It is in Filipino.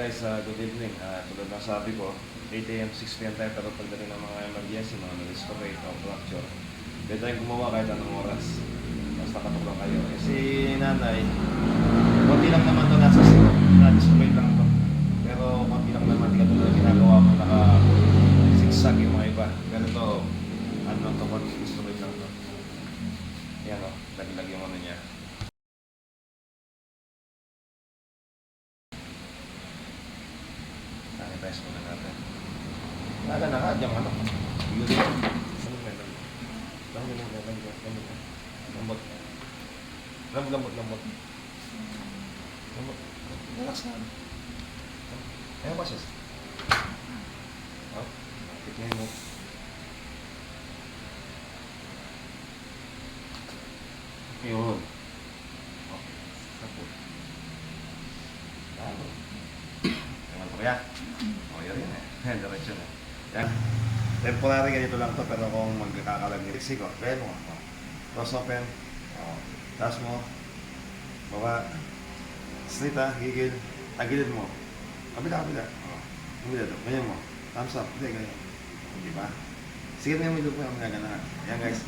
Guys, good evening. Tulad ng sabi ko, 8 AM, 6 PM tayo, pero pagdating ng mga emergency, mga na-discovate o fracture, pwede tayong gumawa kahit anong oras. Basta katulong kayo. Eh, si nanay, konti lang naman to nasa siro, na-discovate lang to. Pero konti lang naman, katulad ng ginagawa mo, naka-zigzag yung mga iba. Pero to, ano lang to, discovate lang to. Yan o, lagi-lagi yung ano niya. Sanitize muna natin. Nala na ka, dyan ano. Yun yun. Lambot. Lambot. Relax na. Ayaw ba siya? Oh, tignan mo. Yun. Oh, tapos. Talo. Ewan ko kaya. O, yun eh. Diretso na. Yan. Temporary ganito lang to, pero kung magkakalag ni Rixi ko, kaya mo. Cross open. O, taas mo. Baba. Straight ha, gigil. Tagilid mo. Kabila. O, kabila to. Ganyan mo. Thumbs up. Hindi, ganyan. Di ba? Sige na yung midog mo yung mga gana. Yan guys.